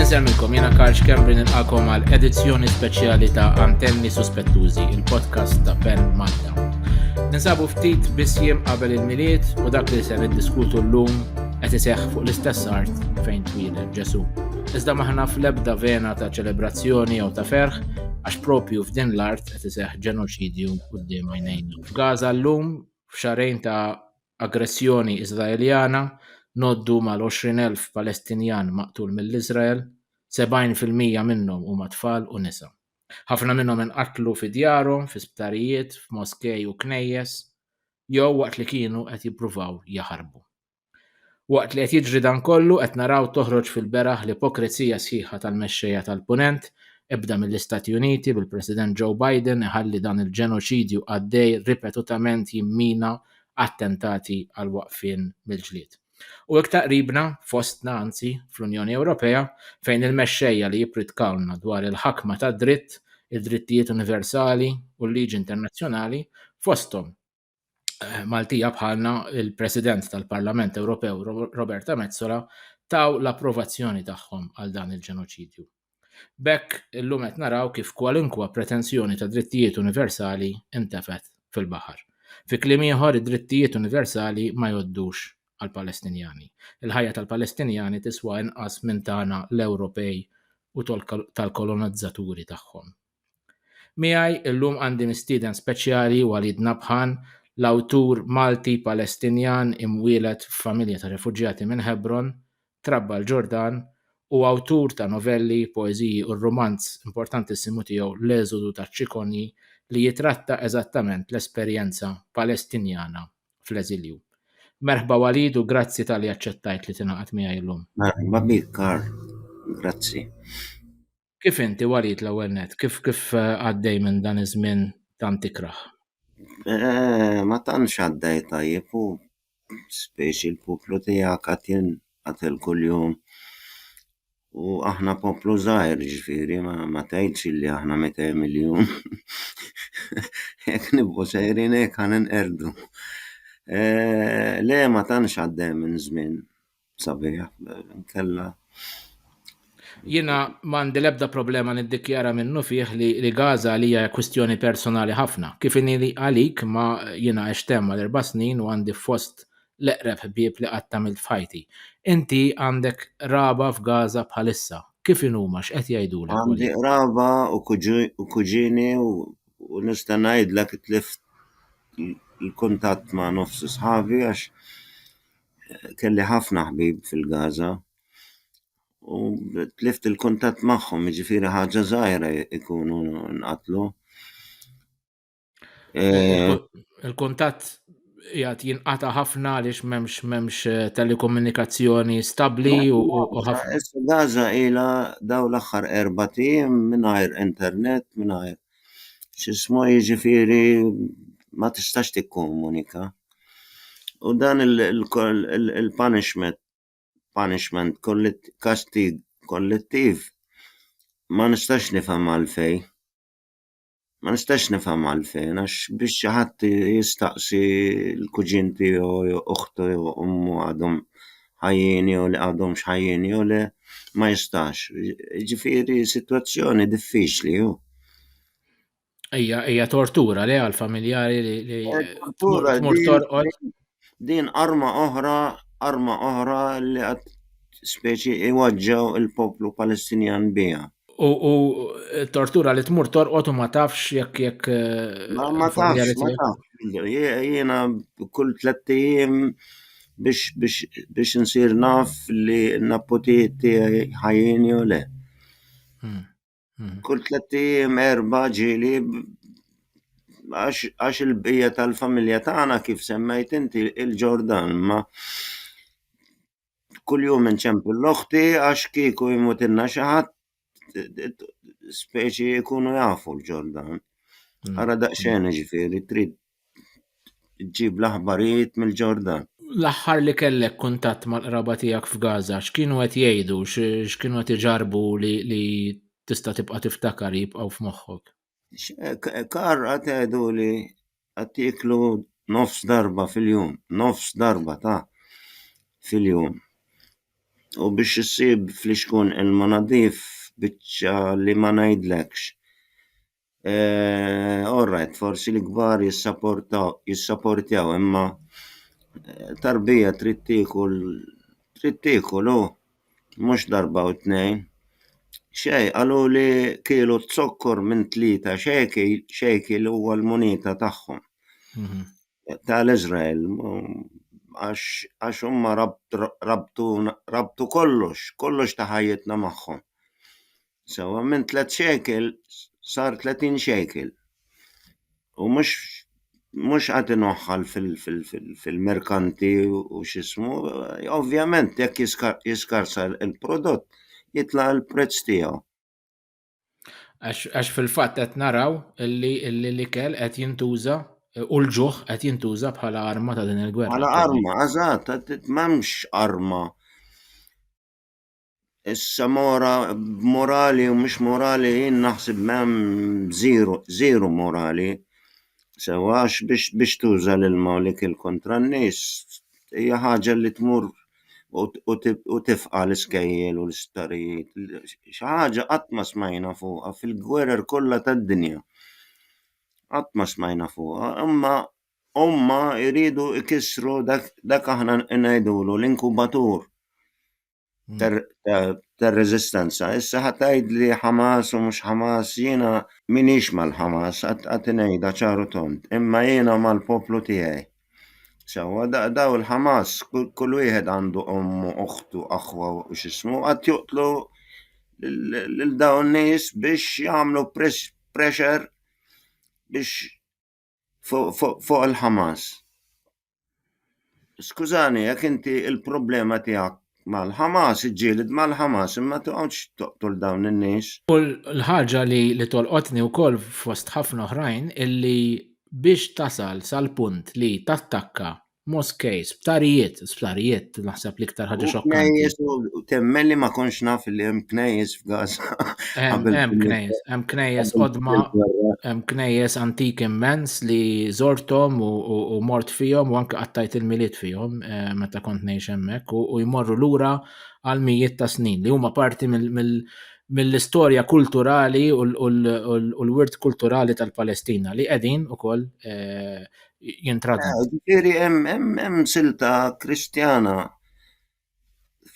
Nselmilkom, jena Karl Xkembri nilqakom għal edizzjoni speċjali ta' Antenni Suspettużi, il-podcast ta' Penn Malta. Ninsabu ftit bisjiem qabel il-miliet u dak li se niddiskutu llum qed iseħħ fuq l-istess art fejn twieled Ġesu. Iżda maħna fl-ebda vena ta' ċelebrazzjoni jew ta' ferħ għax propju f'din l-art qed iseħħ ġenoċidju quddiem għajnejna. F'Gaza llum f'xarejn ta' aggressjoni Iżraeljana noddu mal-20,000 Palestinjan maqtul mill-Iżrael, 70% minnhom huma tfal u nisa. Ħafna minnhom inqatlu fi djarhom, fi sptarijiet, f'moskej u knejjes, jew waqt li kienu qed jippruvaw jaħarbu. Waqt li qed jiġri dan kollu qed naraw toħroġ fil-beraħ l-ipokrizija sħiħa tal-mexxejja tal-Punent, ebda mill-Istati Uniti bil-President Joe Biden iħalli dan il-ġenoċidju għaddej ripetutament jimmina attentati għal waqfien mill-ġlied. U iktar qribna fostna anzi fl-Unjoni Ewropea fejn il-mexxejja li jippritkalna dwar il-ħakma tad-dritt, id-drittijiet universali u l-liġi internazzjonali fosthom Maltija bħalna il-President tal-Parlament Ewropew Roberta Metsola taw l-approvazzjoni tagħhom għal dan il-ġenoċidju. Bekk illum qed naraw kif kwalunkwa pretensjoni ta' drittijiet universali intefet fil-baħar. Fi kliem ieħor id-drittijiet universali ma jgħoddux għal-Palestinjani. Il-ħajja tal-Palestinjani tiswa inqas minn tagħna l-Ewropej u tal-kolonizzaturi tagħhom. Miegħi illum għandi mistieden speċjali Walid Nabħan, l-awtur Malti Palestinjan imwieled f'familja ta' refuġjati minn Hebron, trabba l-Ġordan u awtur ta' novelli, poeżiji u romanz importantissimu tiegħu L-Eżodu taċ-Ċikonji li jitratta eżattament l-esperjenza Palestinjana fl-eżilju. Merħba Walid u grazzi tal-li aċċettajt li tingħaqad miegħi llum. Merħba bik, Karl. Grazzi. Kif inti Walid l-ewwel net? Kif għaddej minn dan iż-żmien tant tikraħ? Ma tantx għaddej tajjeb u speċi l-poplu tiegħek qed kuljum. U aħna poplu żgħir ġifieri ma tgħidx li aħna 200 miljun. Jekk nibqgħu sejrin hekk ħaninqerdu. Le ma tantx għaddej minn żmien sabiħ nkella. Jiena m'għandi l-ebda problema niddikjara minnu fih li Gaza hija kwistjoni personali ħafna. Kif inhi għalik ma jiena għext hemm għal 4 snin u għandi fost l-eqreb ħbieb li qatt tagħmel f'ħajti. Inti għandek raba f'Gaza bħalissa. Kif huma x'qed jgħidulek? Għandi raba u kuġini u nista' ngħidlek tlift il-kuntatt ma' nofs sħabi għax kelli ħafna ħbib fil-Gaza u tlift il-kuntatt magħhom, jiġifieri ħaġa żgħira jkunu nqatlu. Il-kuntatt jgħat jinqata ħafna għaliex m'hemmx telekomunikazzjoni stabbli u ħafna. Gaza ilha daw l-aħħar 4 tiem mingħajr internet, mingħajr x'ismu jiġifieri ma tistax tikkomunika. U dan il-punishment kastig kollettiv ma nistax nifhem għalfejn. Ma nistax nifhem għalfejn għax biex xi ħadd jistaqsi l-kuġin tiegħu jew uħtu jew ommu għadhom ħajjin jew li għadhomx ħajjin jew le ma jistax. Jiġifieri sitwazzjoni diffiċli hu. Hija tortura le għall-familjari li tmur torqod. Din arma oħra li qed speċi iwaġġew il-poplu Palestinjan biha. U tortura li tmur torqod u ma tafx jekk ma tafx. Jiena kull 3 ijiem biex insir naf li n-nappotijiet tiegħi ħajjin jew le. Kull 3 ijiem 4 ġieli għax il-bqija tal-familja tagħna kif semmejt inti il-Ġordan ma kuljum inċemplu l-oħti għax kieku jmutilna xi ħadd speċi jkunu jafu l-Ġordan. Ara daqsxejn jiġifieri trid tġib l-aħbarijiet mill-Ġordan. L-aħħar li kellek kuntatt mal-qraba tiegħek f'Gaza x'kienu qed jgħidu, x'kienu qed iġarbu li tista' tibqa' tiftakar jibqgħu f'moħħok? Kar qed jgħiduli qed jieklu nofs darba fil-jum, fil-jum. u biex issib fl-xkun ilma nadif biċċa li ma ngħidlekx. Alright, forsi l-kbar jissapportjaw imma tarbija trid tiekol mhux darba u tnejn. Xej, qalu li kielu t-sokkor minn 3 xejkil huwa l-munita tagħhom tal-Iżrael għax huma rabtu kollox ta' ħajjitna magħhom. Sewa minn 3 xejkil sar 30 xejkil. U mhux qed inoħħal fil-merkanti u x'ismu, ovvjament jekk jiskarsa l-prodott jitla' l-prezz tiegħu. Għax fil-fatt qed naraw illi l-ikel qed jintuża u l-ġuħ qed jintuża bħala arma ta' din il-gwerra. Bħala arma, eżatt, m'hemmx arma. Issa morali u mhux morali jien naħseb m'hemm zero morali. Sewax biex tuża l-ilma u l-ikel kontra n-nies hija ħaġa li tmur u tifqa l-iskejjel u l-isptarijiet. Xi ħaġa qatt ma smajna fuqha fil-gwerer kollha tad-dinja. Qatt ma smajna fuqha, imma huma jridu ikissru dak aħna ngħidulu l-inkubatur tar-reżistenza. Issa ħadd tgħidli Ħamas u mhux Ħamas, jiena minix mal-Ħamas qed ngħidha ċaru tont, imma jiena mal-poplu tiegħi. Sewa daw il-Ħamas kull wieħed għandu ommu, uħtu, aħwa u x'ismu qed joqtlu lil dawn nies biex jagħmlu pressure biex fuq il-Ħamas. Skużani, jekk inti il-problema tiegħek mal-Ħamas, iġġieled mal-Ħamas, imma toqgħodx toqtol dawn in-nies. U l-ħaġa li tolqotni wkoll fost ħafna oħrajn illi biex tasal sal-punt li tattakka moskej, sptarijiet naħseb l-iktar ħaġa xokkanti. Knejjes u temmen li ma konx naf li hemm knejjes f'Gaza. Hemm knejjes qodma, hemm knejjes antik immens li żorthom u mort fihom u anke qattajt il-miliet fihom meta kont ngħix hemmhekk u jmorru lura għal mijiet ta' snin li huma parti mill-istorja kulturali u l-wirt kulturali tal-Palestina li qegħdin ukoll jintradnu. Ġifieri hemm silta Kristjana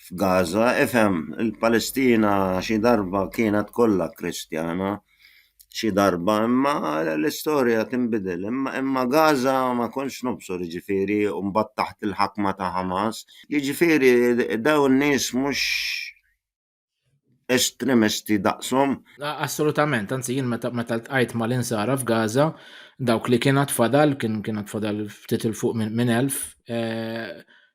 f'Gaza, ifhem il-Palestina xi darba kienet kollha Kristjana, xi darba imma l-istorja tinbidel, imma Gaza ma kontx nobsor jiġifieri u mbagħad taħt il-ħakma ta' Ħamas. Jiġifieri dawn in-nies mhux estremisti daqshom. Assolutament, anzi jien meta ltqajt mal-insara f'Gaza dawk li kienet fadal ftit il fuq minn 1000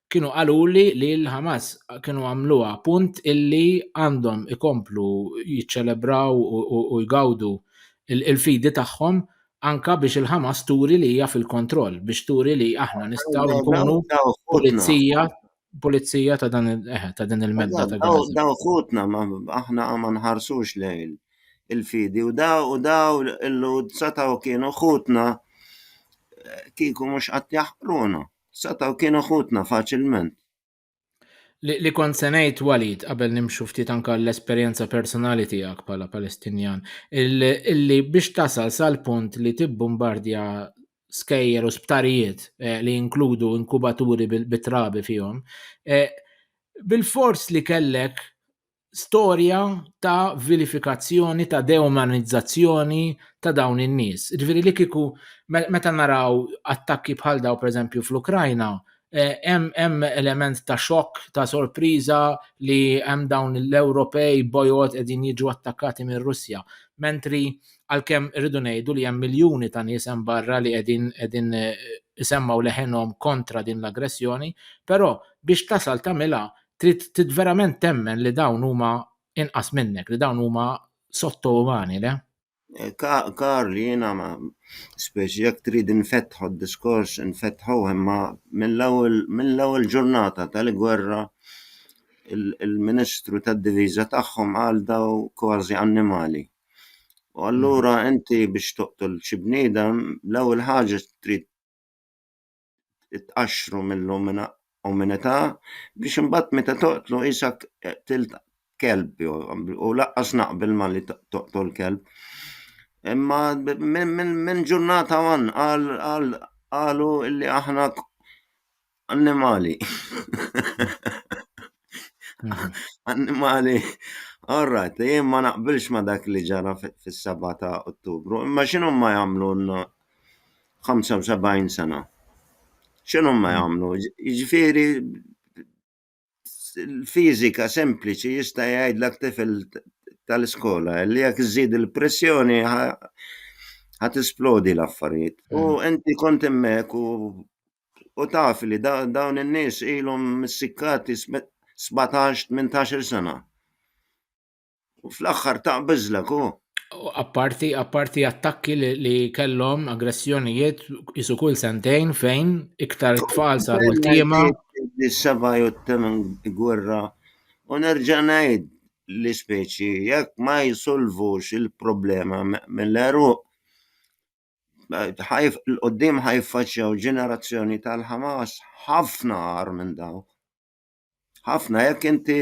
kienu qaluli li l-Ħamas kienu għamluha punt illi għandhom ikomplu jiċċelebraw u jgawdu il-fidi tagħhom anka biex il-Ħamas turi li hija fil-kontroll, biex turi li aħna nistgħu nkunu pulizija ta' din il-medda ta' Gaza. Daw ħutna aħna ma nħarsux lejn il-fidi u daw illu sataw kienu ħutna kieku mhux qatt jaħqruna. Sataw kienu ħutna faċilment. Li kont se ngħid Walid qabel nimxu ftit anke l-esperjenza personali tiegħek bħala Palestinjan, illi biex tasal sal-punt li tibbombardja skejjer u sptarijiet li jinkludu inkubaturi bit-trabi fihom, bil-fors li kellek storja ta' vilifikazzjoni, ta' deumanizzazzjoni ta' dawn in-nies. Ġifieri li kieku meta naraw attakki bħal daw pereżempju fl-Ukrajna, hemm element ta' xokk, ta' sorpriża li hemm dawn l-Ewropej bojgħod qegħdin jiġu attakkati minn Russja, mentri għalkemm irridu ngħidu li hemm miljuni ta' nies hemm barra li qegħdin isemmaw leħenhom kontra din l-aggressjoni, però biex tasal tagħmilha trid verament temmen li dawn huma inqas minnek, li dawn huma sottoumani, le? Karl, jiena ma speċi jekk trid infettħu d-diskors infettħu imma mill-ewwel ġurnata tal-gwerra il-Ministru tad-Diviża tagħhom qal daw kważi annimali. U allura inti biex toqtol xi bniedem l-ewwel ħaġa trid tqaxxru minnhom u mineta biex imbagħad meta toqtlu isak qtilt kelb u laqqas naqbel ma li toqtol kelb. Imma minn ġurnata wan qalu illi aħna annimali. Annimali. All right, jien ma naqbilx ma dak li ġara fis-7 ta' Ottubru. Imma x'inhu ma jagħmlu 75 sena? X'inhu ma jagħmlu? Jiġifieri il-fiżika sempliċi jista' jgħidlek tifel tal-iskola li jekk iżżid il-pressjoni ħatisplodi l-affarijiet. U inti kont hemmhekk u taf li dawn in-nies ilhom missikkati 17-18 sena. U fl-aħħar taqbiżlek hu. Apparti attakki li kellhom aggressjonijiet isu kull sentejn fejn iktar tfal saru l-tiema. Is-seba' jew t-temen gwerra u nerġa' ngħid li speċi jekk ma jsolvux il-problema mill-eruq l-qoddim ħajfaċċjaw ġenerazzjoni tal-Ħamas ħafna għar minn daw. Ħafna jekk inti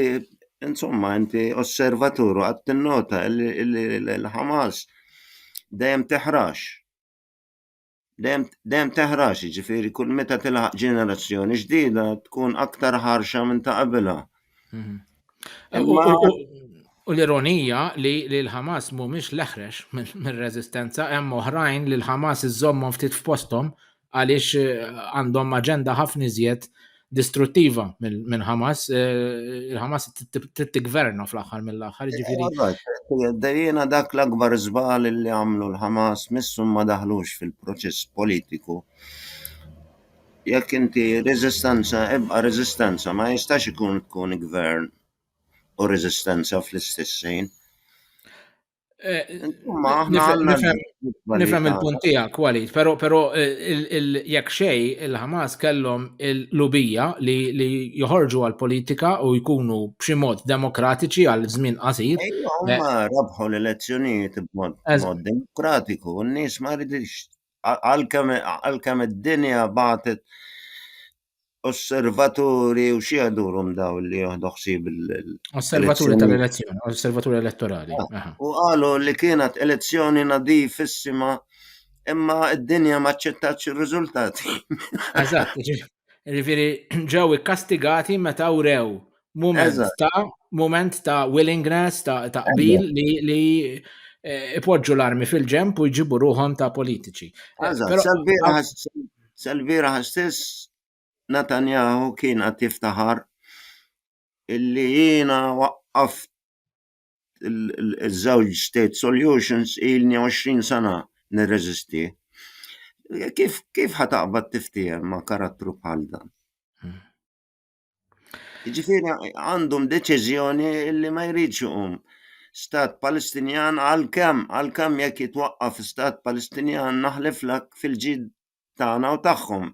insomma inti osservatur għad tinnota li l-Ħamas dejjem teħrax. Dejjem teħrax, jiġifieri kull meta tilħaq ġenerazzjoni ġdida tkun aktar ħarxa minn ta' qabilha. U l-ironija li l-Ħamas mhumiex leħrex mir-reżistenza, hemm oħrajn li l-Ħamas iżommhom ftit f'posthom għaliex għandhom aġenda ħafna iżjed distruttiva minn Ħamas. Il-Ħamas trid tigverna fl-aħħar mill-aħħar, jiġifieri. Dejjena dak l-akbar żbal li għamlu l-Ħamas missum ma daħlux fil-proċess politiku. Jekk inti reżistenza ebqa' reżistenza ma jistax ikun gvern u reżistenza fl-istess ħin. Nifhem il-punt tiegħek Walid, però jekk xejn il-Ħamas kellhom il-lubija li joħorġu għall-politika u jkunu b'xi mod demokratiċi għal żmien qasir. Huma rabħu l-elezzjonijiet b'mod demokratiku u n-nies ma rridux għalkemm id-dinja bagħtet osservaturi u xi għadurhom daw li jieħdu ħsieb osservaturi tal-elezzjoni, osservaturi elettorali. U qalu li kienet elezzjoni nadifissima imma d-dinja ma ċċettatx ir-riżultati. Eżatt, jiġifieri ġew ikkastigati meta wrew mument ta' willingness ta' qbil li ipoġġu l-armi fil-ġemp u jġibu ruħhom ta' politiċi. Sal-bieraħ stess Netanyahu kien qed jiftaħar illi jiena waqqaft iż-żewġ state solutions ilni 20 sena nirreżisti. Kif ħataqbad tiftiehem ma' karattru bħal dan? Jiġifieri għandhom deċiżjoni illi ma jridx iqum Stat Palestinjan għalkemm jekk jitwaqqaf Stat Palestinjan naħliflek fil-ġid tagħna u tagħhom.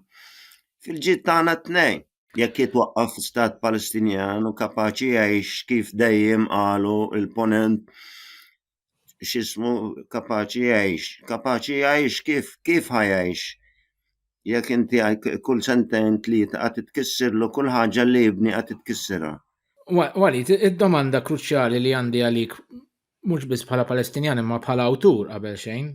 Fil-ġid tagħna tnejn jekk jitwaqqaf Stat Palestinjan u kapaċi jgħix kif dejjem qalu il-ponent x'ismu kapaċi jgħix kif ħajgħix jekk inti kull sentejn tlieta qed titkissirlu kull ħaġa li jibni qed titkissirha. Walid, id-domanda kruċjali li għandi għalik mhux biss bħala Palestinjan imma bħala awtur qabel xejn.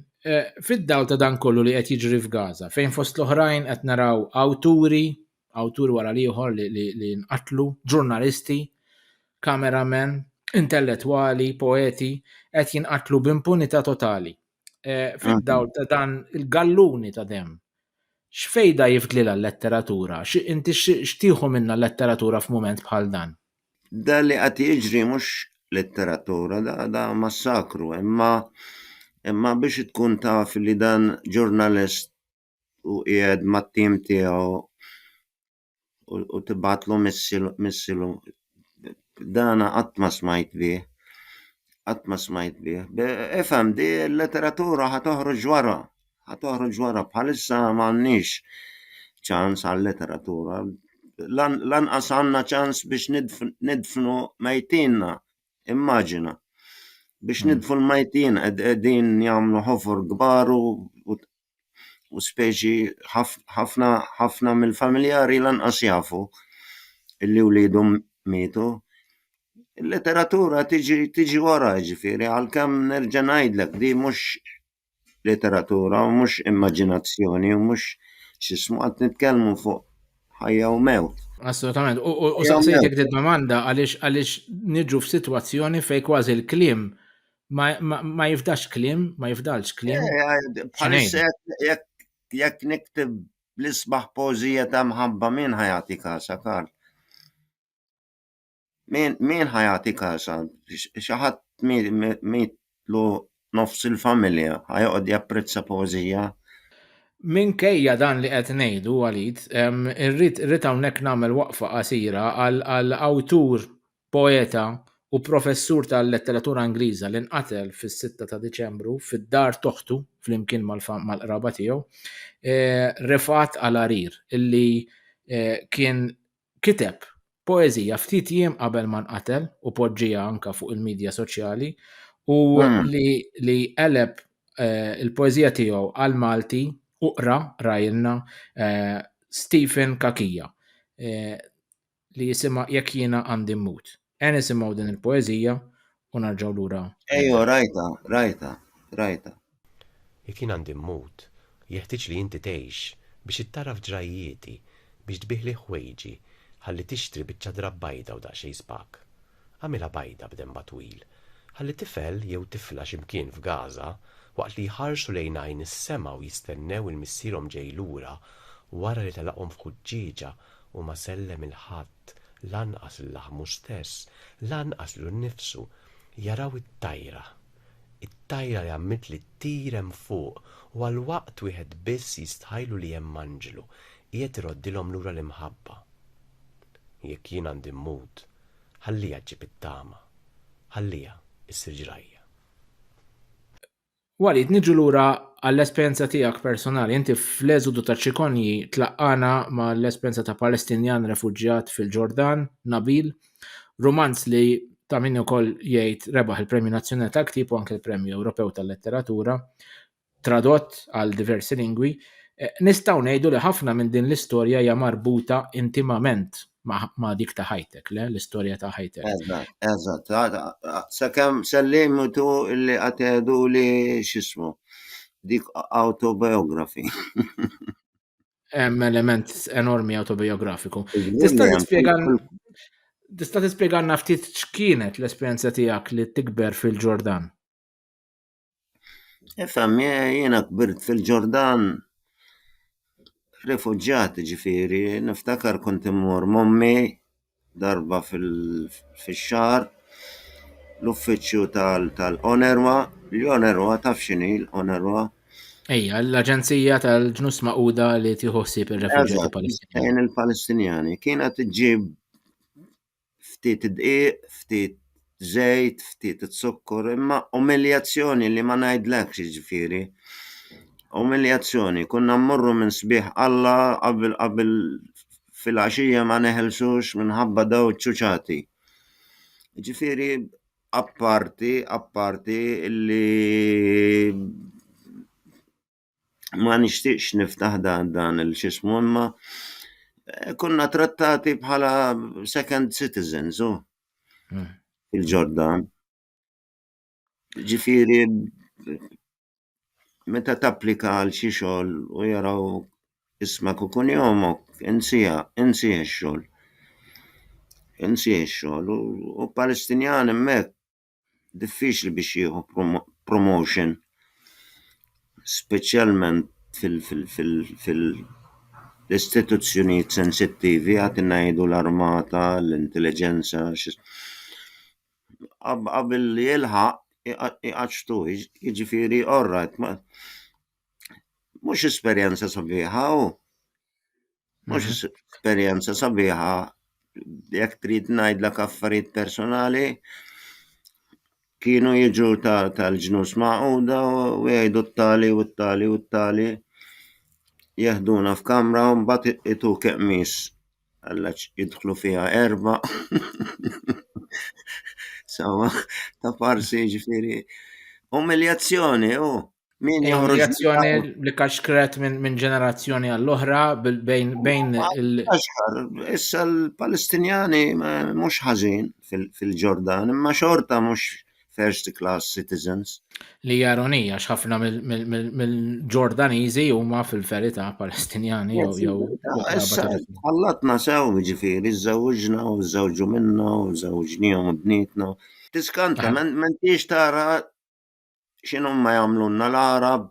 Fid-dawl ta' dan kollu li qed jiġri f'Gaza, fejn fost l-oħrajn qed naraw awturi wara ieħor li nqatlu, ġurnalisti, kameramen, intellettwali, poeti qed jinqatlu b'impunità totali. Fid-dawl ta' dan il-galluni ta' dem. X'fejda jifdlilha l-letteratura? Inti x'tieħu minnha l-letteratura f'mument bħal dan? Da li qed jiġri mhux letteratura, da massakru, imma biex tkun taf li dan ġurnalist u qiegħed mat-tim tiegħu u tibgħatlu missilu dana qatt ma smajt bih. Ifhem di l-letteratura ħatoħroġ wara bħalissa m'għandniex ċans għal-letteratura. Lanqas għandna ċans biex nidfnu mejtinna, immaġina. Biex nidfu l-majtin qegħdin jagħmlu ħofur kbar u speċi ħafna mill-familjari lanqas jafu illi wliedhom mietu. Il-literatura tiġi wara ġifieri għalkemm nerġa' ngħidlek di mhux literatura u mhux immaġinazzjoni u mhux x'ismu qed nitkellmu fuq ħajja u mewt. Assolutament. U saqsejtek di domanda għaliex niġu f'sitwazzjoni fej kważi l-kliem ma jifdax kliem, ma jifdalx kliem. Bħalissa jekk nikteb l-isbaħ pożija ta' mħabba min ħajati kasa, Karl? Min ħajati kasa? Xi ħadd mietlu nofs il-familja ħajoqgħod japprezza pożija. Minkejja dan li qed ngħidu Walid, irrid hawnhekk nagħmel waqfa qasira għal awtur, poeta u professur tal-letteratura Ingliża li nqatel fis-6 ta' Diċembru fid-dar toħtu flimkien mal-qraba tiegħu, Rifat Al-Harir, illi kien kiteb poeżija ftit jiem qabel ma nqatel u poġġija anke fuq il-midja soċjali u li qaleb il-poeżija tiegħu għal Malti uqra rajilna Stephen Kakija li jisimha Jekk jiena għandi mmut. Nisimgħu din il-poeżija u narġgħu lura. Ejju, rajta. Jekk jien għandi mmut, jeħtieġ li inti tgħix biex ittaraf ġrajieti, biex tbiħli ħwejġi, ħalli tixtri biċċa drab bajda u daqsxejn spak. Għamilha bajda b'demba twil, ħalli tifel jew tifla x'imkien f'Gaza waqt li jħarsu lejn għajn is-sema u jistennew il-missierhom ġej lura wara li telaqhom f'ħuġġieġa u ma sellem il-ħadd lanqas il-laħmu stess, lanqas lu nnifsu jaraw it-tajra li għammet li ttir hemm fuq u għalwaqt wieħed biss jistħajlu li hemm anġlu qiegħed iroddilhom lura l-imħabba. Jekk jien għandi mmut, ħallija ġġib it-tama, ħallija issir ġrajja. Walid, niġu lura għall-esperjenza tiegħek personali. Inti fl-eżodu ta' ċikonji tlaqqana ma' l-esperjenza ta' Palestinjan refuġjat fil-Ġordan, Nabil, romanz li ta' min ukoll jgħid rebaħ il-Premju Nazzjonali tal-Ktieb u anke il-Premju Ewropew tal-Letteratura, tradott għal diversi lingwi. Nistgħu ngħidu li ħafna minn din l-istorja hija marbuta intimament ma' dik ta' ħajtek, l-istorja ta' ħajtek. Eżatt. Sakemm sellimutu illi qed li x'ismu dik autobiography. Hemm element enormi autobiografiku. Tista' tispjegalna ftit x'kienet l-esperjenza tiegħek li tikber fil-Ġordan? Ifhem, jiena kbirt fil-Ġordan refuġġjat ġifieri, niftakar kont immur mommi darba fix-xahar l-uffiċċju tal-ONRWA, l-ONRWA taf x'inhi l-ONRWA? Ejja, l-Aġenzija tal-Ġnus Magħquda li tieħu ħsieb ir-refuġjati Palestinjani. Il-Palestinjani kienet iġġib ftit dqiq, ftit żejt, ftit sukkur, imma umiljazzjoni li ma ngħidlekx ġifieri. Umiljazzjoni, kunna mmorru minn sbieħ Alla qabel fil-għaxija ma neħelsux minħabba daw ċuċati. Ġifieri apparti li ma nixtieqx niftaħ dan il-xismu imma kunna trattati bħala second citizens fil-Ġordan. Ġifieri meta tapplika għal xi xogħol u jaraw ismek u kunjomok, insija x-xogħol. U Palestinjan hemmhekk diffiċli biex jieħu promotion, speċjalment fil-istituzzjonijiet sensittivi għad ngħidu l-armata, l-intelligenza, qabel jilħaq iqaċtu, jiġifieri orrajt, mhux esperjenza sabiħa mhux esperjenza sabiħa jekk trid ngħidlek affarijiet personali kienu jiġu tal-Ġnus Magħquda u jgħidu t-tali jeħduna f'kamra u mbagħad ituk qmies għallax jidħlu fiha 4 sawa ta' parsi ġifieri umiljazzjoni min joħroġ Umiljazzjoni li kaxkret minn ġenerazzjoni għall-oħra bejn Axħar, issa l-Palestinjani mhux ħażin fil-Ġordan, imma xorta mhux first class citizens. li jaronija x'ħafna mill-Ġordaniżi huma fil-verità Palestinjani jew Issa ħallatna sew ġifieri, żżewġna u żżewġu minna u żżewġnihom u bnietna. Tiskanta, m'intix tara x'inhu ma jagħmlulna l-Arab.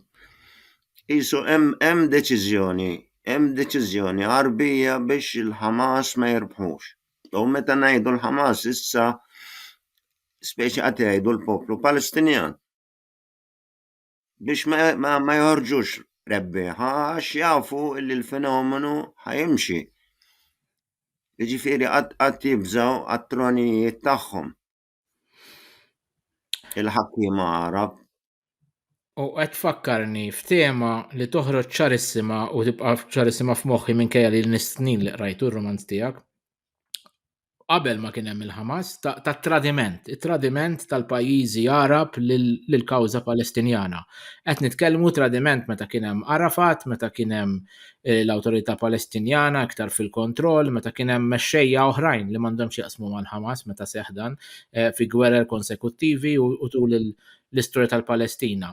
Qisu hemm deċiżjoni ħarbija biex il-Ħamas ma jirbħux. U meta ngħidu l-Ħamas issa speċi qed jgħidu l-poplu Palestinjan biex ma joħorġux rebbieħa għax jafu li l-fenomenu ħajimxi. Jiġifieri qatt jibżgħu għat-tronijiet tagħhom. Il-ħakkiema Arab. U qed tfakkarni f'tema li toħroġ ċarissima u tibqa' ċarissima f'moħħi minkejja li l-snin li qrajtu r-romanz tiegħek. Qabel ma kien hemm il-Ħamas tat-tradiment, it-tradiment tal-pajjiżi Arab lill-kawża Palestinjana. Qed nitkellmu tradiment meta kien hemm Arafat, meta kien hemm l-Awtorità Palestinjana iktar fil-kontroll, meta kien hemm mexxejja oħrajn li m'għandhomx jaqsmu mal-Ħamas meta seħħ dan fi gwerer konsekuttivi u tul l-istorja tal-Palestina.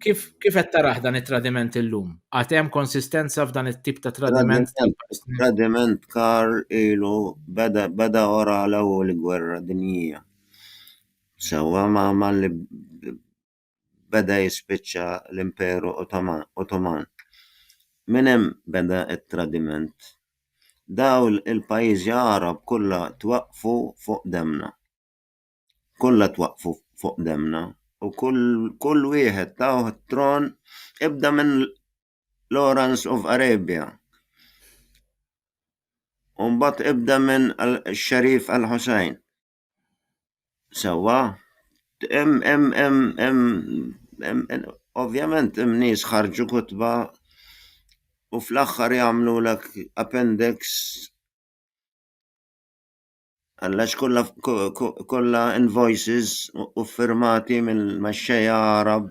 Kif qed taraħ dan it-tradiment illum? Għad hemm konsistenza f'dan it-tip ta' tradiment tal-Palestina? Tradiment kar ilu beda wara l-ewwel gwerra dinjija. Sewwa ma li beda jispiċċa l-Imperu Ottoman. Min hemm beda t-tradiment. Daw il-pajjiżi Arab kollha twaqqfu fuq demna. Kollha twaqqfu fuq demna. U kull wieħed taw it-tron ibda minn Lawrence of Arabia. U mbagħad ibda minn Sharif al-Hussein. Sewwa ovvjament hemm nies ħarġu kutba u fl-aħħar jagħmlulek appendix għallax kollha invoices u firmati mill-mexxejja Arab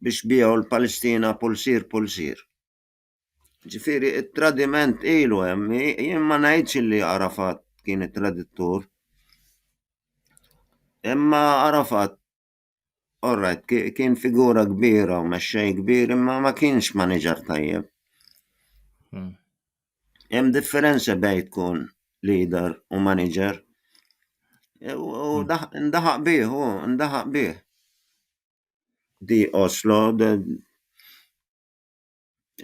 biex biegħu l-Palestina pulsir. Ġifieri it-tradiment ilu hemm, jien ma ngħidx li Arafat kien it-tradittur. Imma Arafat alright kien figura kbira u mexxej kbir imma ma kienx manager tajjeb. Hemm differenza bejn tkun leader u manager. U ndaħaq bih. Di Oslo,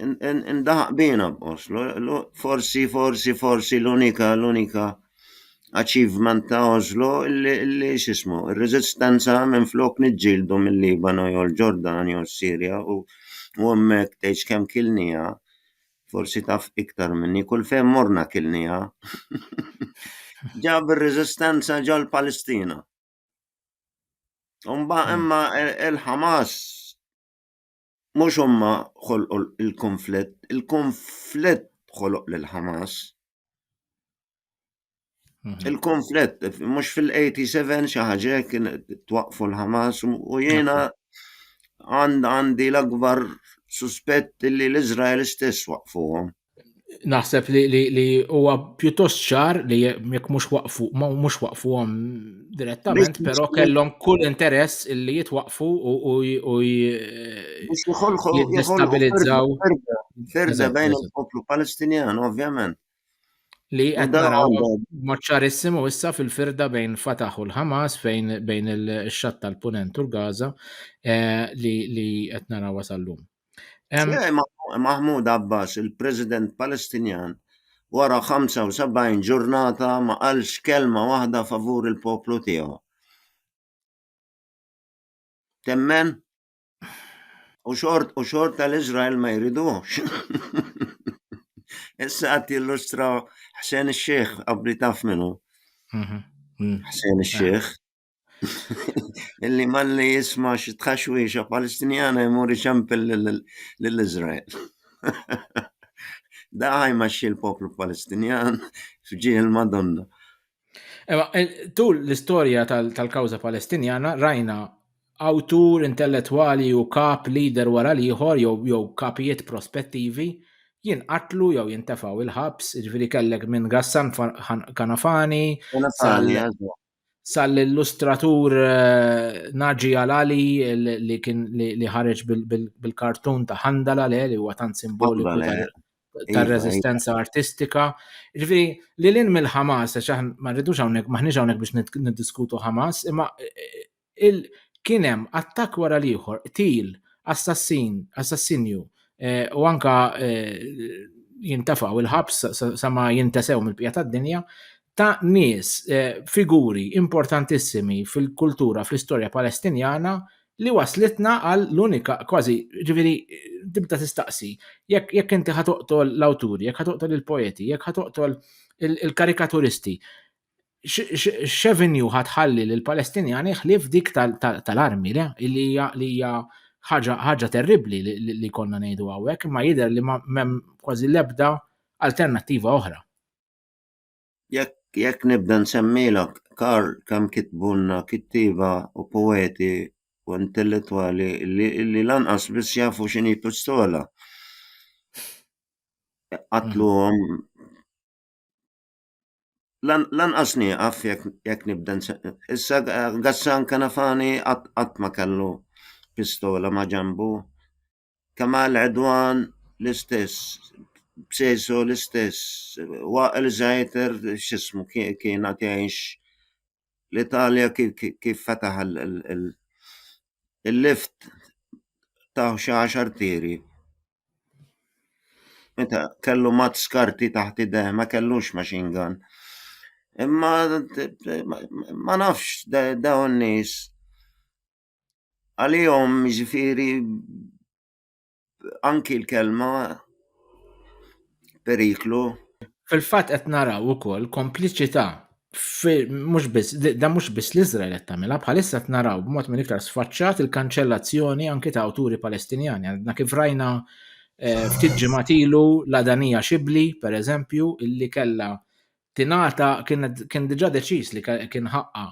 ndaħaq bina b'Oslo. Forsi l-unika achievement ta' Oslo li x'ismu, ir-reżistenza minn flok niġġieldu mill-Libanu jew l-Ġordan jew s-Sirja u hemmhekk tgħid kemm kilnija. Forsi taf iktar minni, kull fejn morna kilnija. Ġab ir-reżistenza ġol Palestina. Imma il-Ħamas mhux huma ħolqu il-konflitt ħoloq lil-Ħamas. Il-konflitt mhux fil-87 xi ħaġa kien twaqfu l-Ħamas u jiena għandi l-akbar suspett li l-Iżrael stess waqfuhom. Naħseb li huwa pjuttost ċar li jekk mhux waqfuhom direttament, però kellhom kull interess illi jitwaqfu u jiddestabilizzaw firda bejn il-poplu Palestinjan, ovvjament. Li qed naraw mod ċarissimu issa fil-firda bejn Fatah u l-Ħamas bejn il-xatt tal-Punent u l-Gaza li qed naraw wasallum. Mahmoud Abbas, il-President Palestinjan, wara 75 ġurnata ma qalx kelma waħda favur il-poplu tiegħu. Temmen? U xort tal-Iżrael ma jridux. Issa qed jillustraw Ħsien ix-Xejħ qabli taf minhu. Ħsien ix-Xejħ. Illi malli jisma' xi tħaxwixa Palestinjana jmur ixampel lill-Iżrael. Da ħajmaxxi l-poplu Palestinjan fġie l-Madonna. Tul l-istorja tal-kawża Palestinjana rajna awtur intellettwali u kap leader wara liħor jew kapijiet prospettivi jinqatlu jew jintefgħu il-ħabs, jiġifieri kellek minn Ghassan Kanafani sal-illustratur Naġi Alali li ħareġ bil-kartun ta' Handala li huwa tant simboliku tar-reżistenza artistika. Jiġifieri li lin mill-Ħamas għax ma rridux hawnhekk maħniex hawnhekk biex niddiskutu Ħamas, imma kien hemm attakk wara l-ieħor, qtil, assassinju u anka jintefgħu il-ħabs sa ma jintesew mill-bqija tad-dinja ta' nies figuri importantissimi fil-kultura, fl-istorja Palestinjana li waslitna għal l-unika kważi ġifieri tibda tistaqsi jekk inti ħatoqtol l-awturi, jekk ħatoqtol il-poeti, jekk ħatoqtol il-karikaturisti, x'avenue ħatħalli lill-Palestinjani ħlief dik tal-armi li hija ħaġa terribbli li konna ngħidu hawnhekk, imma jidher li m'hemm kważi l-ebda alternattiva oħra. Jekk nibda nsemmilek Karl kemm kitbulna kittiba u poeti u intellettwali li lanqas biss jafu x'inhi pistola. Qatluhom lanqas nieqaf jekk nibda issa Ghassan Kanafani qatt ma kellu pistola ma' ġambu. Kamal Għedwan l-istess, Bsejso l-istess, Waqel Zajter x'ismu kien qed jgħix l-Italja kif fetaħ il-lift ta' xi 10 tieri. Meta kellu mat skarti taħt idejh ma kellux machine gun. Imma ma nafx dawn nies għalihom jiġifieri anki l-kelma periklu. Fil-fatt qed naraw ukoll kompliċità mhux biss l-Iżrael qed tagħmilha, bħalissa qed naraw b'mod minn iktar sfaċċat il-kanċellazzjoni anke ta' awturi Palestinjani. Għandna kif rajna ftit ġimgħat ilu l-Adanija Xibli, pereżempju, illi kellha tingħata kien diġà deċiż li kien ħaqqa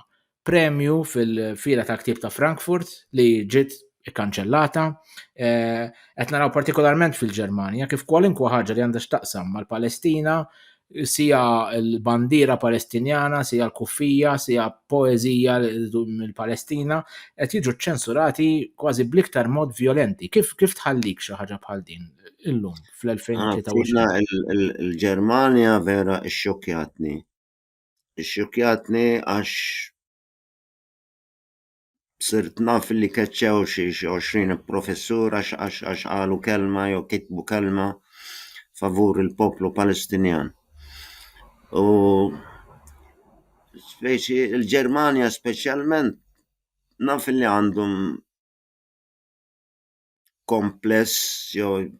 premju fil-Fira ta' Ktieb ta' Frankfurt li ġiet ikkanċellata. Qed naraw partikolarment fil-Ġermanja kif kwalinkwa ħaġa li għandha x'taqsam mal-Palestina, sija l-bandiera Palestinjana, sija l-kuffija, sija poeżija mill-Palestina qed jiġu ċensurati kważi bl-iktar mod violenti. Kif tħallik xi ħaġa bħal din illum fl-2023? Il-Ġermanja vera xxokkjatni. Xxokkjatni għax sirt naf li keċċew xi 20 professur għax qalu kelma jew kitbu kelma favur il-poplu Palestinjan. U speċi il-Ġermanja speċjalment naf li għandhom kompless jew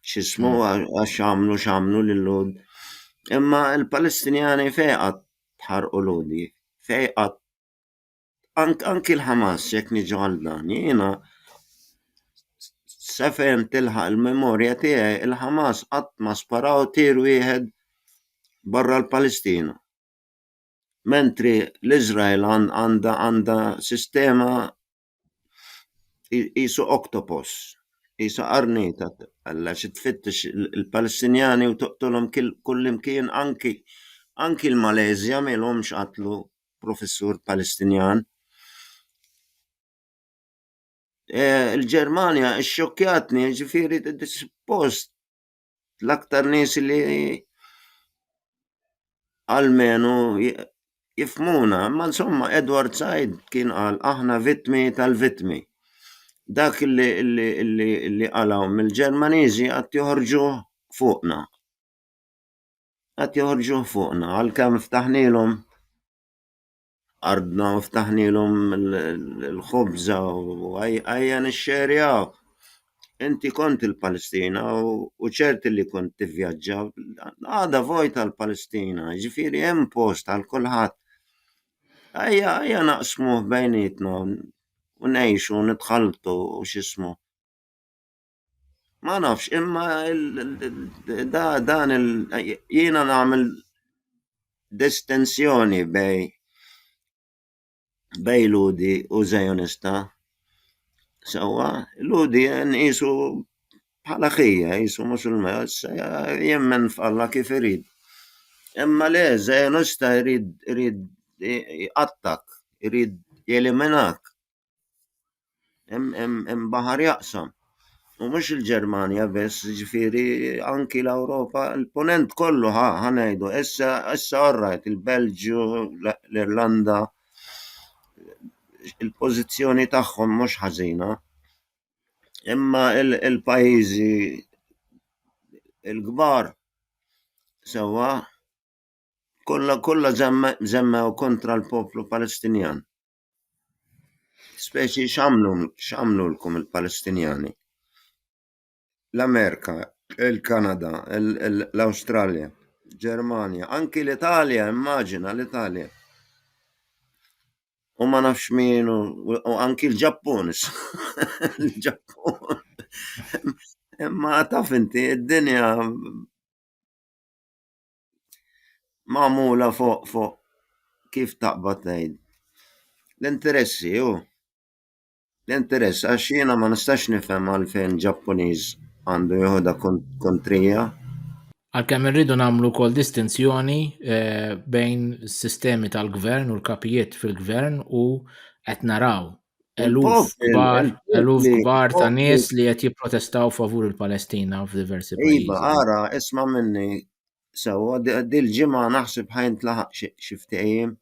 x'ismu għax għamlu lil-lud. Imma l-Palestinjani fejqat ħarqu ludi, fejqat anki l-Ħamas jekk niġu għal dan. Jiena sa fejn tilħaq il-memorja tiegħi il-Ħamas qatt ma sparaw tir wieħed barra l-Palestina. Mentri l-Iżrael għandha sistema qisu octopus, qisu qarnita għax tfittex il-Palestinjani u toqtolhom kull imkien anki l-Malezja m'ilhomx qatlu professur Palestinjan. Il-Ġermanja xxokkjatni ġifieri suppost l-aktar nies li almenu jifmuna, ma insomma Edward Said kien qal aħna vittmi tal-vittmi. Dak li qalaw mill-Ġermaniżi qatt joħorġu fuqna. Għalkemm ftaħnilhom ardna u ftaħnilhom il-ħobża u ejja nixxerjaw. Inti kont il-Palestina u ċerti li kont tivvjaġġa għada vojta l-Palestina, ġifieri hemm post għal kulħadd. Ejja naqsmuh bejnietna u ngħixu u nitħalltu u x'ismu. Ma nafx imma dan jiena nagħmel distinzjoni bej ludi u Zionista. سوا لودي نقيسوا بħala ħija jisu musulman, jemmen f'Alla kif irid. Imma le, Zionista irid jqattak, irid jeliminak. Hemm baħar jaqsam. U mhux il-Ġermanja bess, ġifieri anki l-Ewropa, il-punent kollu ħanejdu. Issa orrajt il-Belġju, l-Irlanda, il-pożizzjoni tagħhom mhux ħażina. Imma il-pajjiżi il-kbar sewwa kollha żemmew kontra l-poplu Palestinjan. Speċi x'għamlulkom il-Palestinjani. L-Amerika, il-Kanada, l-Awstralja, Ġermanja, anki l-Italja, immaġina l-Italja. U ma nafx min u anki l-Ġappun. Il-Ġappun. Imma taf inti id-dinja magħmula fuq kif taqbad tgħid. L-interessi l-interess għax jiena ma nistax nifhem għalfejn Ġappuniż għandu jieħodha kontrija. Għalkemm irridu nagħmlu wkoll distinzjoni bejn is-sistemi tal-gvern u l-kapijiet fil-gvern u qed naraw eluf kbar ta' nies li qed jipprotestaw favur il-Palestina f'diversi pajjiżi. Iva, ara, isma' minni sewwa dil-ġimgħa naħseb ħajntlaħaq xi ftehim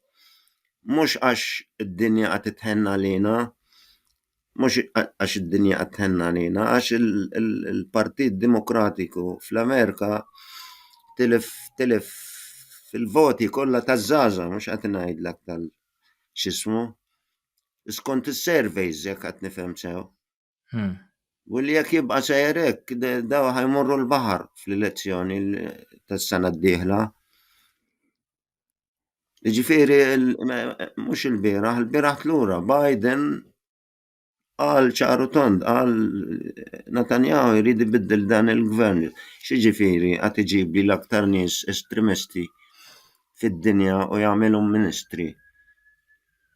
mhux għax id-dinja qed titħenna lina, mhux għax id-dinja qed tħenna lina, għax il-Partit Demokratiku fl-Amerika tilef fil-voti kollha taż-żgħażagħ mhux qed ngħidlek x'ismu. Skont is-surveys jekk qed nifhem sew. U li jekk jibqa' sejjer hekk daw ħajmorru l-baħar fl-elezzjoni tas-sena d-dieħla. Jiġifieri mhux il-bieraħ lura Biden qal ċaru tond qal Netanyahu jrid ibiddel dan il-gvern. X'jiġifieri qed iġib li l-aktar nies estremisti fid-dinja u jagħmilhom ministri.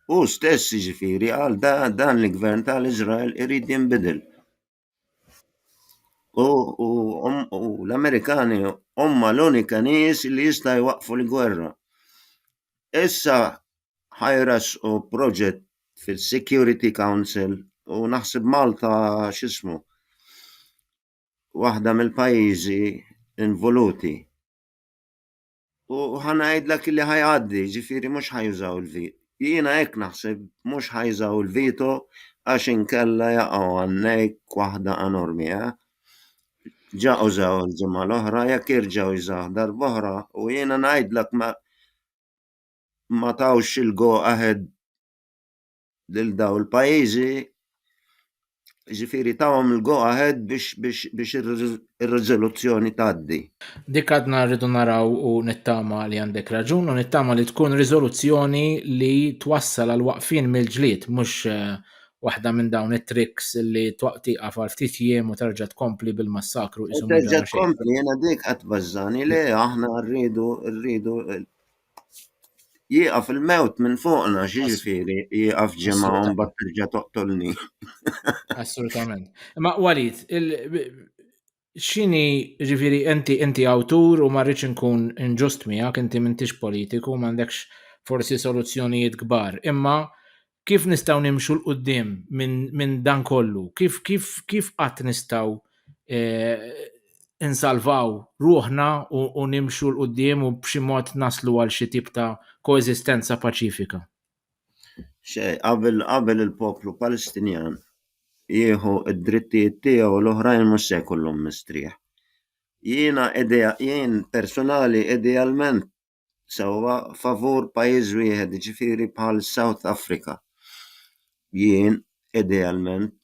U stess jiġifieri qal dan il-gvern tal-Iżrael irid jinbidel. U l-Amerikani huma l-unika nies li jista' jwaqfu l-gwerra. Issa ħajrasqu proġett fil-Security Council u naħseb Malta x'ismu waħda mill-pajjiżi involuti. U ħanajdlek li ħajgħaddi, ġifieri mhux ħajużaw il-vito. Jiena hekk naħseb mhux ħajżaw il-vito għax inkella jaqgħu għannejk waħda enormi. Ġa użaw il-ġimgħa l-oħra jekk jerġgħu jużaw darb'oħra u jiena ngħidlek ma tawx il-go ahead lil daw il-pajjiżi, ġifieri tawhom il-go ahead biex ir-riżoluzzjoni tgħaddi. Dik għadna rridu naraw u nittama li għandek raġun u nittama li tkun riżoluzzjoni li twassal għal waqfien mill-ġlied mhux waħda minn dawn it-tricks li tieqaf għal ftit jiem u terġa' tkompli bil-massakru isu Terġa' tkompli jiena dik qed tbażżani le aħna rridu jieqaf il-mewt minn fuqna x'jiġifieri jieqaf ġimgħa u mbagħad terġa' toqtolni. Assolutament. Ma Walid, x'inhi ġifieri inti awtur u ma rridx inkun inġust miegħek, inti m'intix politiku, m'għandekx forsi soluzzjonijiet kbar, imma kif nistgħu nimxu l-qudiem minn dan kollu? Kif qatt nistgħu insalvaw ruħna u nimxu l-qudiem u b'xi mod naslu għal xi tip ta' koeżistenza paċifika? Qabel il-poplu Palestinjan jieħu id-drittijiet tiegħu l-oħrajn mhux se jkollhom mistrieħ. Jien personali idealment sewwa favur pajjiż wieħed, ġifieri bħal South Africa. Jien idealment.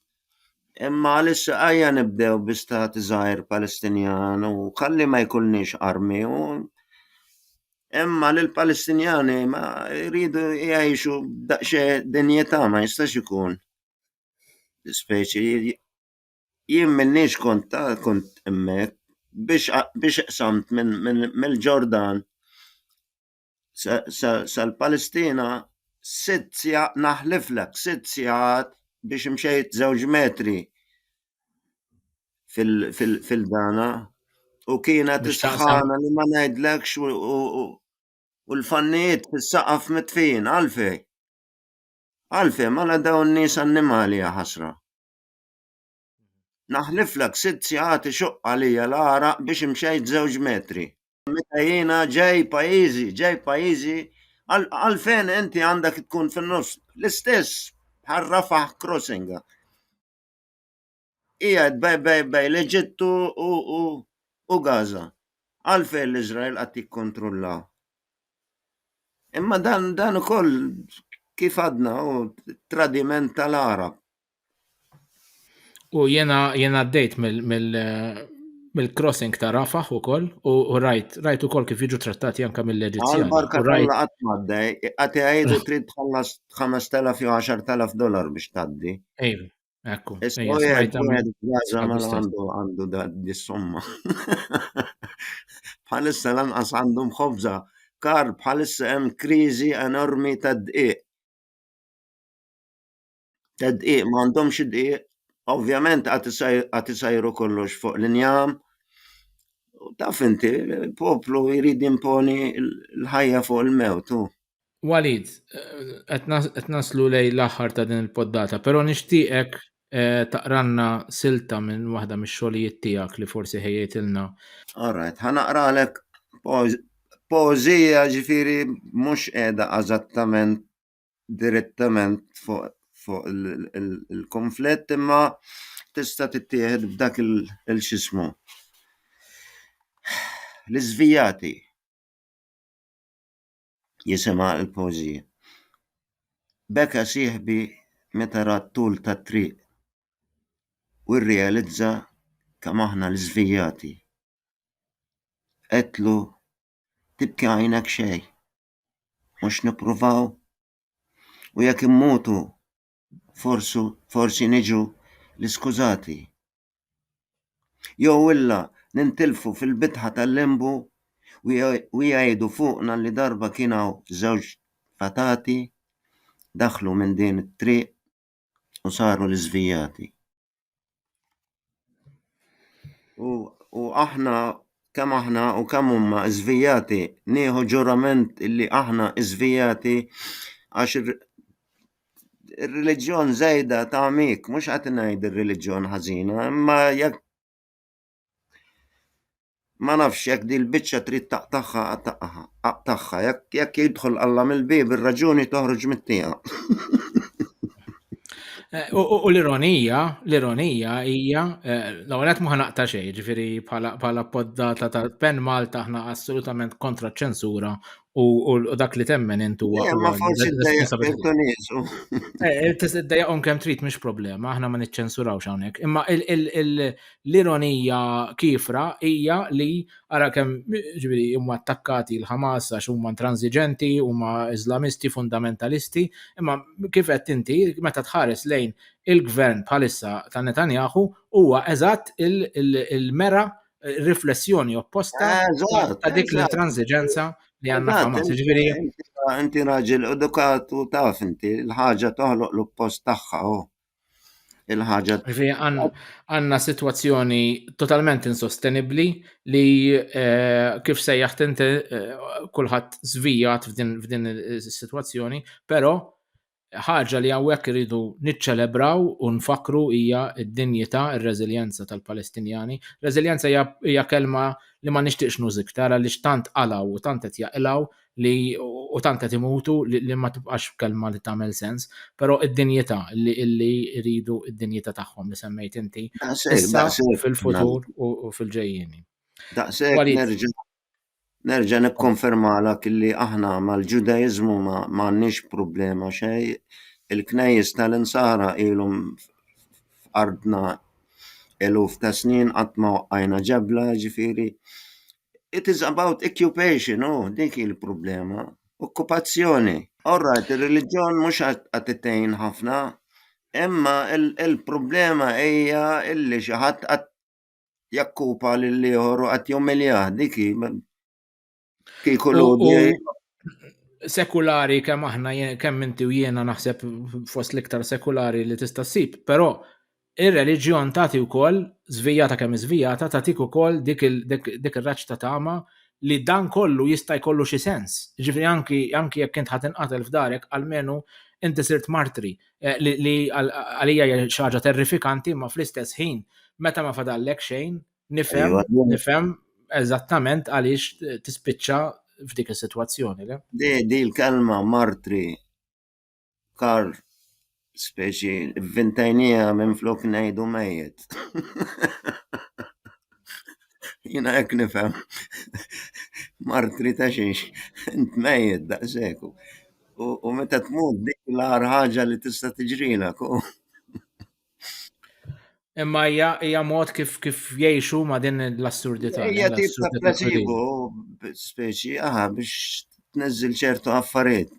Imma għalissa ejja nibdew bi stat żgħir Palestinjan u ħalli ma jkollniex armi u imma lill-Palestinjani ma jridu jgħixu b'daqsxejn dinjetà ma jistax ikun. Speċi jien minnix kont hemmhekk biex qsamt mill-Ġordan sal-Palestina 6 sigħat naħliflek 6 sigħat biex mxejt 2 metri fil-dana u kienet Biex taqsam isħana li ma ngħidlekx u l-fannijiet fis-saqaf mitfin għalfej. Għalfej mala dawn nies annimali ja ħasra. Naħliflek 6 sigħat ixuq għalija l-għaraq biex mxejt 2 metri. Meta jiena ġej pajjiżi għalfejn inti għandek tkun fin-nofs l-istess bħal Rafah crossing. Qiegħed bej l-Eġittu u Gaza. Għalfejn l-Iżrael qed jikkontrollaw. Imma dan ukoll kif għadna tradiment tal-Arab. u jena għaddejt mill-crossing ta' Rafah ukoll u rajt ukoll kif jiġu trattati anke mill-Eġizzjani. Għal-barka kollha qatt m'għaddej, qed jgħidu trid tħallas $5,000 jew $10,000 biex tgħaddi. Ejju, ekku. Gaza għandu dis-somma. Bħalissa lanqas għandhom ħobża kar bħalissa hemm kriżi enormi ta' dqiq. M'għandhomx dqiq. Ovvjament għat isajru kollox fuq l-injam. Taf inti, il-poplu jrid imponi l-ħajja fuq il-mewt. Walid, qed naslu lej l-aħħar ta' din il-poddata, però nixtieqek taqranna silta minn waħda mix-xogħlijiet tiegħek li forsi ħejjejtilna. All right, ħanaqralek poeżija ġifieri mhux qiegħda eżattament direttament fuq il-konflitt imma tista' tittieħed b'dak il-xismu. L-Iżvijati jisimha l-poeżija. Beka sieħbi meta ra t-tul tat-triq u rrealizza kemm aħna l-Iżvijati. Qedlu tibki għajnek xejn, mhux nippruvaw u jekk immutu forsi niġu l-iskużati. Jew illa nintilfu fil-bitħa tal-limbu u jgħidu fuqna li darba kienu 2 fatati daħlu minn din it-triq u saru l-Iżvijati. U aħna kemm aħna u kemm huma Iżvijati nieħu ġurament illi aħna Iżvijati għax ir-reliġjon żejda tagħmik, mhux qed ngħid ir-reliġjon ħażina, imma jekk ma nafx jekk di l-biċċa trid taqtaħħa, jekk jidħol Alla mill-bib ir-raġuni toħroġ mit-tieqa. U l-ironija hija l-ewwel qed ma ħanaqta xejn, ġifieri bħala poddata ta' Pen Malta aħna assolutament kontra ċ-ċensura u dak li temmen intu Ma forsi Tiddejjaqhom kemm trid mhix problema, aħna ma niċċensurawx hawnhekk. Imma l-ironija kifra hija li ara kemm ġifieri huma attakkati l-Ħamas għax huma intransiġenti, huma Iżlamisti fundamentalisti, imma kif qed inti meta tħares lejn il-gvern bħalissa ta' Netanyahu huwa eżatt il-mera riflessjoni opposta ta' dik l-intransiġenza li għandna f'Hamas. Inti raġel edukat u taf inti l-ħaġa toħloq l-oppost tagħha il-ħaġa. Għandna sitwazzjoni totalment insostenibbli li kif sejjaħt inti kulħadd żvijat f'din is-sitwazzjoni, però ħaġa li hawnhekk iridu niċċelebraw u nfakru hija d-dinjità, ir-reżiljenza tal-Palestinjani. Reżiljenza hija kelma li ma nixtieqx nuż iktar għaliex tant qalaw u tant qed jaqilgħu u tant qed imutu li ma tibqax kelma li tagħmel sens, però id-dinjità li jridu id-dinjità tagħhom li semmejt inti issa fil-futur u fil-ġejjieni. Daqshekk nerġa' nikkonfermalek illi aħna mal-Ġudaïżmu m'għandniex problema xejn. Il-knejjes tal-insara ilhom f'ardna eluf ta' snin qatt ma waqqajna ġebla, ġifieri. It is about occupation, dik il-problema. Okkupazzjoni. All right, ir-reliġjon mhux qed tgħin ħafna, imma il-problema hija illi xi ħadd qatt jakkupa lil ieħor u qatt jumiljah dik sekulari kemm aħna kemm inti u jiena naħseb fost l-iktar sekulari li tista' ssib, però ir-reliġjon tagħti wkoll żvijata kemm iżvijata tagħtik ukoll dik ir-raġġ ta' tama li dan kollu jista' jkollu xi sens. Ġifieri anki jekk int ħadd inqatel f'darek almenu inti sirt martri li għalija hija xi ħaġa terrifikanti ma fl-istess ħin meta ma fadallek xejn nifhem eżattament għaliex tispiċċa f'dik is-sitwazzjoni. Di l-kelma martri Karl speċi vintajnija minn flok ngħidu mejjed. Jiena hekk nifhem. Martri ta' xiex, int mejjed daqshekk. U meta tmut dik l-aħħar ħaġa li tista' tiġrilek. Imma hija mod kif jgħixu ma' din l-assurdità. Hija tip ta' placebo speċi biex tneżżil ċertu affarijiet.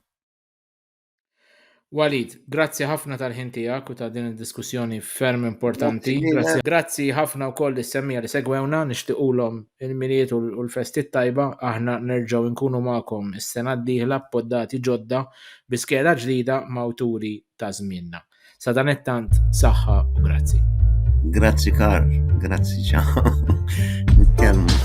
Walid, grazzi ħafna tal-ħin tiegħek u ta' din id-diskussjoni ferm importanti. Grazzi ħafna wkoll is-semmija li segwewna, nixtiequlhom il-miliet u l-festit tajba, aħna nerġgħu nkunu magħkom is-sena d-dieħla b'poddati ġodda bi skeda ġdida mawturi ta' żmienna. Sa dan it-tant saħħa u grazzi. Grazzi Karl, grazzi ciao. Nitkellmu.